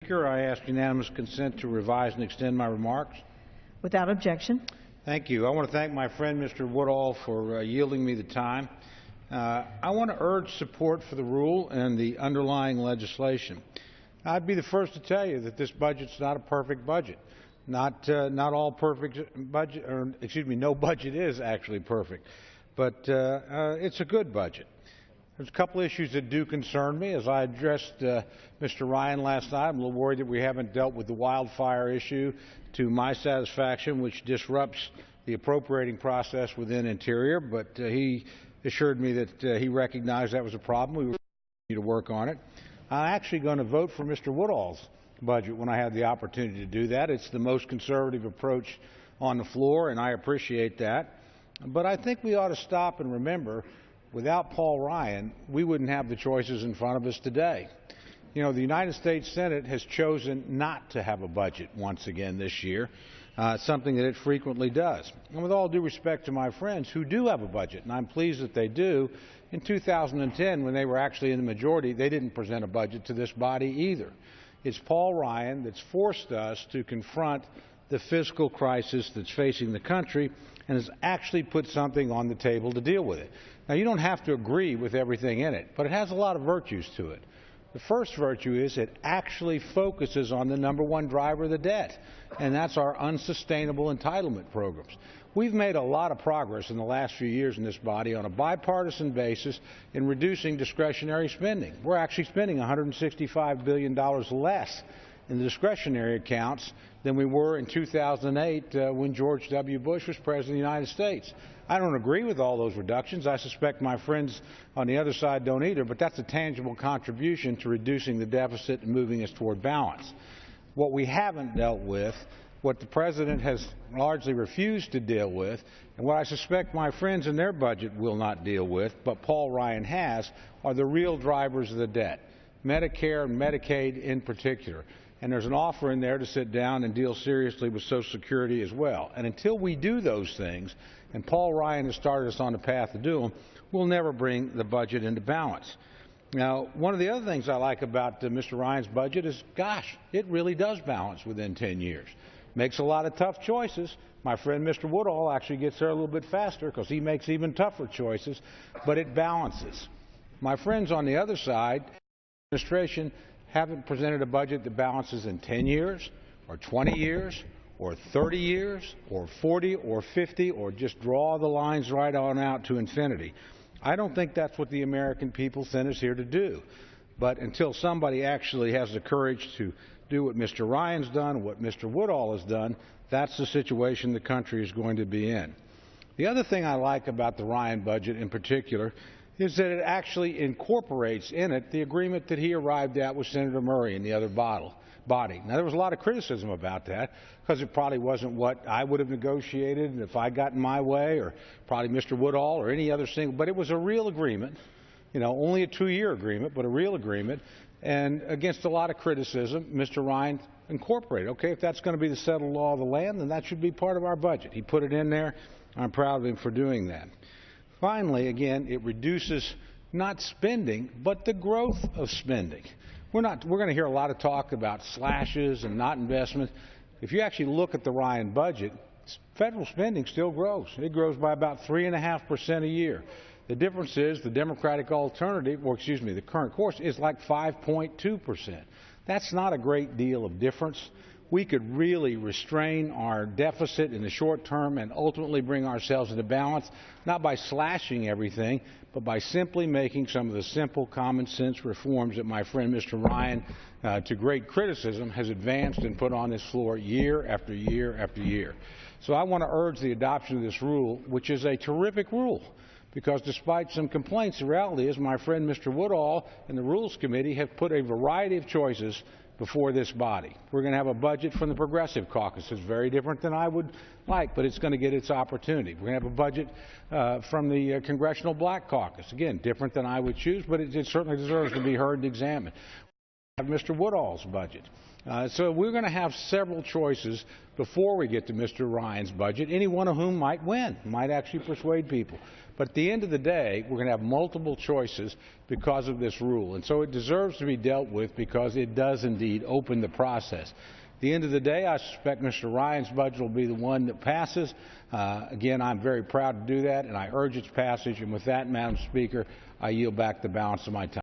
Speaker, I ask unanimous consent to revise and extend my remarks. Without objection. Thank you. I want to thank my friend Mr. Woodall for yielding me the time. I want to urge support for the rule and the underlying legislation. I'd be the first to tell you that this budget's not a perfect budget. Not all perfect budget, or excuse me, no budget is actually perfect, but it's a good budget. There's a couple issues that do concern me. As I addressed Mr. Ryan last night, I'm a little worried that we haven't dealt with the wildfire issue to my satisfaction, which disrupts the appropriating process within Interior, but he assured me that he recognized that was a problem. We were to work on it. I'm actually going to vote for Mr. Woodall's budget when I have the opportunity to do that. It's the most conservative approach on the floor, and I appreciate that. But I think we ought to stop and remember, without Paul Ryan, we wouldn't have the choices in front of us today. You know, the United States Senate has chosen not to have a budget once again this year, something that it frequently does. And with all due respect to my friends who do have a budget, and I'm pleased that they do, in 2010, when they were actually in the majority, they didn't present a budget to this body either. It's Paul Ryan that's forced us to confront the fiscal crisis that's facing the country and has actually put something on the table to deal with it. Now, you don't have to agree with everything in it, but it has a lot of virtues to it. The first virtue is it actually focuses on the #1 driver of the debt, and that's our unsustainable entitlement programs. We've made a lot of progress in the last few years in this body on a bipartisan basis in reducing discretionary spending. We're actually spending $165 billion less in the discretionary accounts than we were in 2008 when George W. Bush was President of the United States. I don't agree with all those reductions. I suspect my friends on the other side don't either, but that's a tangible contribution to reducing the deficit and moving us toward balance. What we haven't dealt with, what the President has largely refused to deal with, and what I suspect my friends in their budget will not deal with, but Paul Ryan has, are the real drivers of the debt, Medicare and Medicaid in particular. And there's an offer in there to sit down and deal seriously with Social Security as well. And until we do those things, and Paul Ryan has started us on the path to do them, we'll never bring the budget into balance. Now, one of the other things I like about Mr. Ryan's budget is, gosh, it really does balance within 10 years. Makes a lot of tough choices. My friend Mr. Woodall actually gets there a little bit faster because he makes even tougher choices, but it balances. My friends on the other side, administration, haven't presented a budget that balances in 10 years or 20 years or 30 years or 40 or 50 or just draw the lines right on out to infinity. I don't think that's what the American people sent us here to do. But until somebody actually has the courage to do what Mr. Ryan's done, what Mr. Woodall has done, that's the situation the country is going to be in. The other thing I like about the Ryan budget in particular is that it actually incorporates in it the agreement that he arrived at with Senator Murray and the other body. Now, there was a lot of criticism about that because it probably wasn't what I would have negotiated if I got in my way, or probably Mr. Woodall or any other single, but it was a real agreement, you know, only a 2-year agreement, but a real agreement, and against a lot of criticism, Mr. Ryan incorporated. Okay, if that's going to be the settled law of the land, then that should be part of our budget. He put it in there. I'm proud of him for doing that. Finally, again, it reduces not spending, but the growth of spending. We're going to hear a lot of talk about slashes and not investments. If you actually look at the Ryan budget, federal spending still grows. It grows by about 3.5% a year. The difference is the Democratic alternative, or excuse me, the current course is like 5.2%. That's not a great deal of difference. We could really restrain our deficit in the short term and ultimately bring ourselves into balance, not by slashing everything, but by simply making some of the simple common sense reforms that my friend Mr. Ryan, to great criticism, has advanced and put on this floor year after year after year. So I want to urge the adoption of this rule, which is a terrific rule, because despite some complaints, the reality is my friend Mr. Woodall and the Rules Committee have put a variety of choices before this body. We're going to have a budget from the Progressive Caucus. It's very different than I would like, but it's going to get its opportunity. We're going to have a budget from the Congressional Black Caucus. Again, different than I would choose, but it certainly deserves to be heard and examined. Mr. Woodall's budget. So we're going to have several choices before we get to Mr. Ryan's budget, any one of whom might win, might actually persuade people. But at the end of the day, we're going to have multiple choices because of this rule. And so it deserves to be dealt with because it does indeed open the process. At the end of the day, I suspect Mr. Ryan's budget will be the one that passes. Again, I'm very proud to do that, and I urge its passage. And with that, Madam Speaker, I yield back the balance of my time.